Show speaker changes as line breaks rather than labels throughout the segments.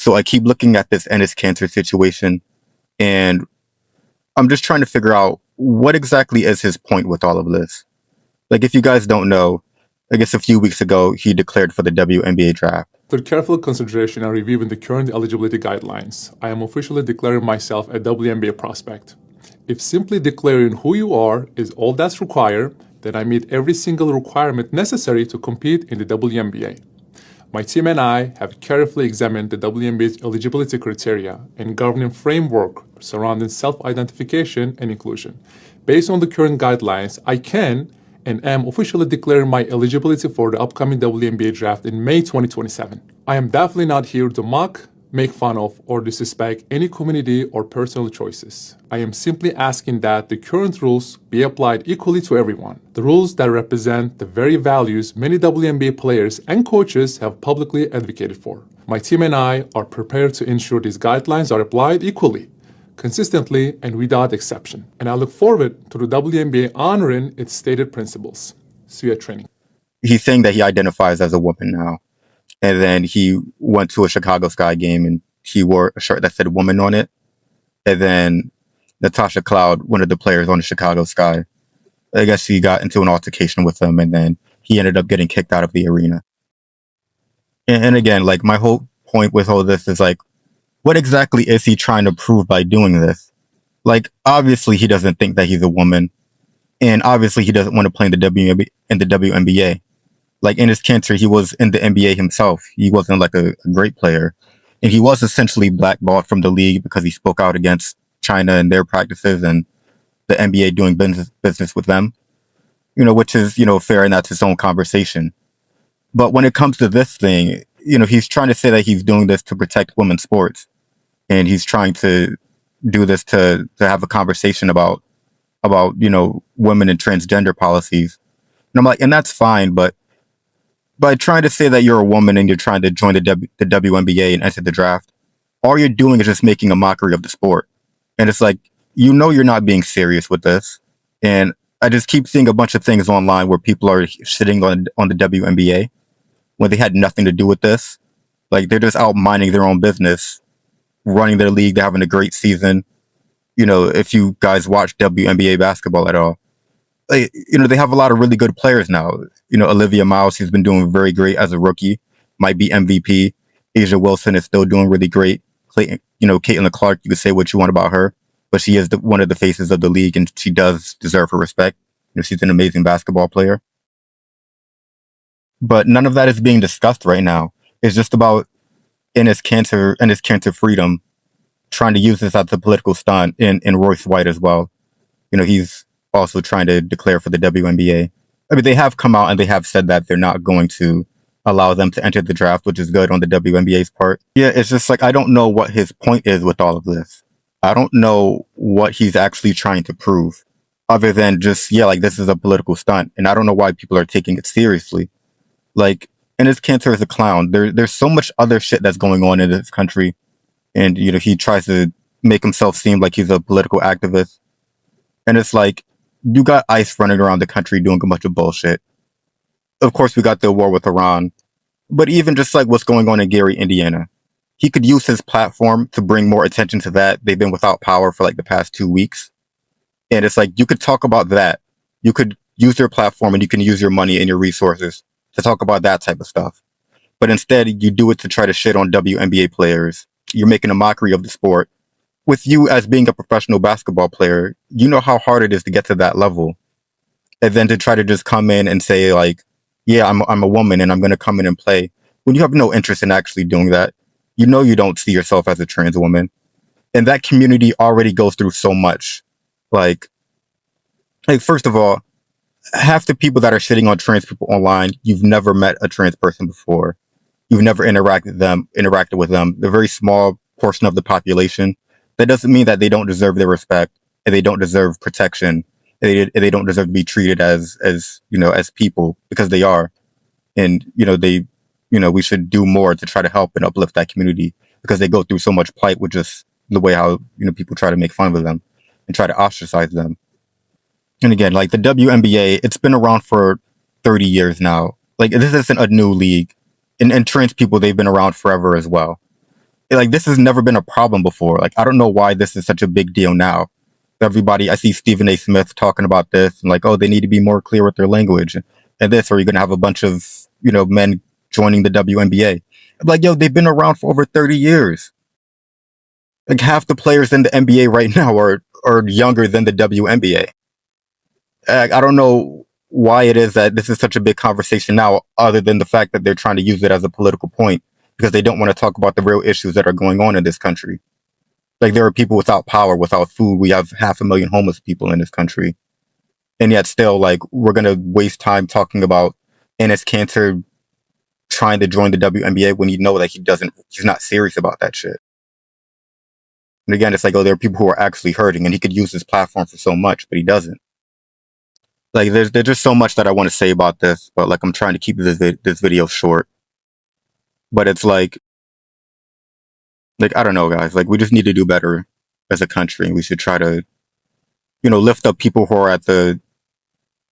So I keep looking at this Enes Kanter situation, and I'm just trying to figure out what exactly is his point with all of this. Like, if you guys don't know, I guess a few weeks ago, he declared for the WNBA draft.
After careful consideration and reviewing the current eligibility guidelines, I am officially declaring myself a WNBA prospect. If simply declaring who you are is all that's required, then I meet every single requirement necessary to compete in the WNBA. My team and I have carefully examined the WNBA's eligibility criteria and governing framework surrounding self-identification and inclusion. Based on the current guidelines, I can and am officially declaring my eligibility for the upcoming WNBA draft in May 2027. I am definitely not here to mock, make fun of, or disrespect any community or personal choices. I am simply asking that the current rules be applied equally to everyone. The rules that represent the very values many WNBA players and coaches have publicly advocated for. My team and I are prepared to ensure these guidelines are applied equally, consistently, and without exception. And I look forward to the WNBA honoring its stated principles. See you at training.
He's saying that he identifies as a woman now. And then he went to a Chicago Sky game and he wore a shirt that said woman on it. And then Natasha Cloud, one of the players on the Chicago Sky, I guess he got into an altercation with him, and then he ended up getting kicked out of the arena. And again, like, my whole point with all this is, like, what exactly is he trying to prove by doing this? Like, obviously he doesn't think that he's a woman, and obviously he doesn't want to play in the WNBA. Like, Enes Kanter, he was in the NBA himself. He wasn't like a great player, and he was essentially blackballed from the league because he spoke out against China and their practices and the NBA doing business with them, which is, fair, and that's his own conversation. But when it comes to this thing, he's trying to say that he's doing this to protect women's sports, and he's trying to do this to have a conversation about women and transgender policies. And I'm like, and that's fine, but by trying to say that you're a woman and you're trying to join the WNBA and enter the draft, all you're doing is just making a mockery of the sport. And it's like, you're not being serious with this. And I just keep seeing a bunch of things online where people are shitting on the WNBA when they had nothing to do with this. Like, they're just out minding their own business, running their league. They're having a great season. If you guys watch WNBA basketball at all, they have a lot of really good players now. Olivia Miles, who's been doing very great as a rookie, might be MVP. Asia Wilson is still doing really great. Caitlin Clark, you could say what you want about her, but she is one of the faces of the league, and she does deserve her respect. She's an amazing basketball player. But none of that is being discussed right now. It's just about Enes Kanter freedom, trying to use this as a political stunt, and Royce White as well. He's also trying to declare for the WNBA. I mean, they have come out and they have said that they're not going to allow them to enter the draft, which is good on the WNBA's part. Yeah, it's just like, I don't know what his point is with all of this. I don't know what he's actually trying to prove, other than just, like, this is a political stunt. And I don't know why people are taking it seriously. Like, Enes Kanter is a clown. There's so much other shit that's going on in this country. And, he tries to make himself seem like he's a political activist. And it's like, you got ICE running around the country doing a bunch of bullshit. Of course, we got the war with Iran. But even just like what's going on in Gary, Indiana, he could use his platform to bring more attention to that. They've been without power for like the past 2 weeks. And it's like, you could talk about that. You could use your platform and you can use your money and your resources to talk about that type of stuff. But instead, you do it to try to shit on WNBA players. You're making a mockery of the sport. With you as being a professional basketball player, you know how hard it is to get to that level. And then to try to just come in and say, like, yeah, I'm a woman and I'm going to come in and play, when you have no interest in actually doing that. You don't see yourself as a trans woman. And that community already goes through so much. Like, first of all, half the people that are shitting on trans people online, you've never met a trans person before. You've never interacted with them. They're a very small portion of the population. That doesn't mean that they don't deserve their respect and they don't deserve protection. And they don't deserve to be treated as people, because they are. And, we should do more to try to help and uplift that community, because they go through so much plight with just the way how, people try to make fun of them and try to ostracize them. And again, like, the WNBA, it's been around for 30 years now. Like, this isn't a new league. And trans people, they've been around forever as well. like this has never been a problem before. Like I don't know why this is such a big deal now. Everybody, I see Stephen A. Smith talking about this and like, oh, they need to be more clear with their language and this, or you're gonna have a bunch of men joining the WNBA. I'm like, yo, they've been around for over 30 years. Like half the players in the NBA right now are younger than the WNBA. I don't know why it is that this is such a big conversation now, other than the fact that they're trying to use it as a political point because they don't want to talk about the real issues that are going on in this country. Like there are people without power, without food. We have 500,000 homeless people in this country, and yet still, like we're gonna waste time talking about Enes Kanter trying to join the WNBA when you know that he's not serious about that shit. And again, it's like, oh, there are people who are actually hurting, and he could use his platform for so much, but he doesn't. Like there's just so much that I want to say about this, but like I'm trying to keep this video short. But it's like I don't know, guys. Like we just need to do better as a country. We should try to lift up people who are at the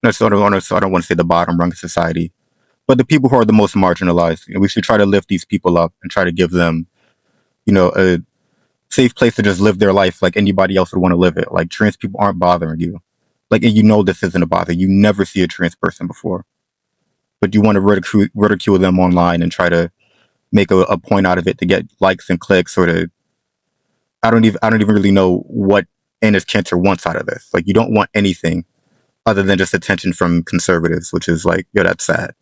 I don't want to say the bottom rung of society, but the people who are the most marginalized. We should try to lift these people up and try to give them a safe place to just live their life like anybody else would want to live it. Like trans people aren't bothering you. Like this isn't a bother. You never see a trans person before, but you want to ridicule them online and try to make a point out of it to get likes and clicks or to I don't even really know what Enes Kanter wants out of this. Like you don't want anything other than just attention from conservatives, which is like, that's sad.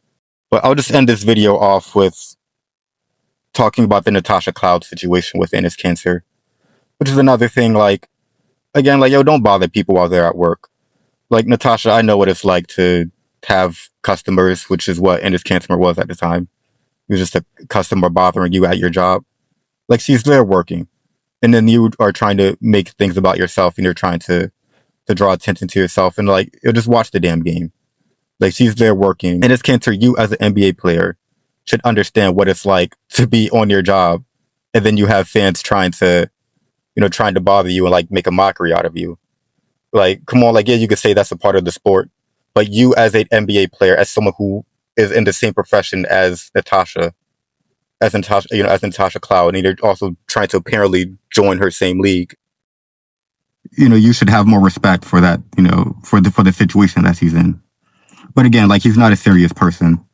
But I'll just end this video off with talking about the Natasha Cloud situation with Enes Kanter, which is another thing. Like again, like don't bother people while they're at work. Like Natasha, I know what it's like to have customers, which is what Enes Kanter was at the time. It was just a customer bothering you at your job. Like she's there working, and then you are trying to make things about yourself, and you're trying to draw attention to yourself, and like you'll just watch the damn game. Like she's there working, and it's Kanter. You as an NBA player should understand what it's like to be on your job, and then you have fans trying to bother you and like make a mockery out of you. Like, come on, like yeah, you could say that's a part of the sport, but you as an NBA player, as someone who is in the same profession as Natasha, as Natasha Cloud, and you're also trying to apparently join her same league. You should have more respect for that, for the situation that he's in. But again, like he's not a serious person.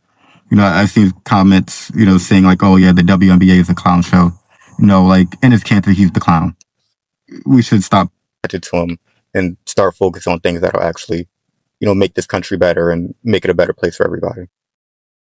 I've seen comments, saying like, oh yeah, the WNBA is a clown show. Like Enes Kanter, he's the clown. We should stop to him and start focusing on things that will actually, make this country better and make it a better place for everybody.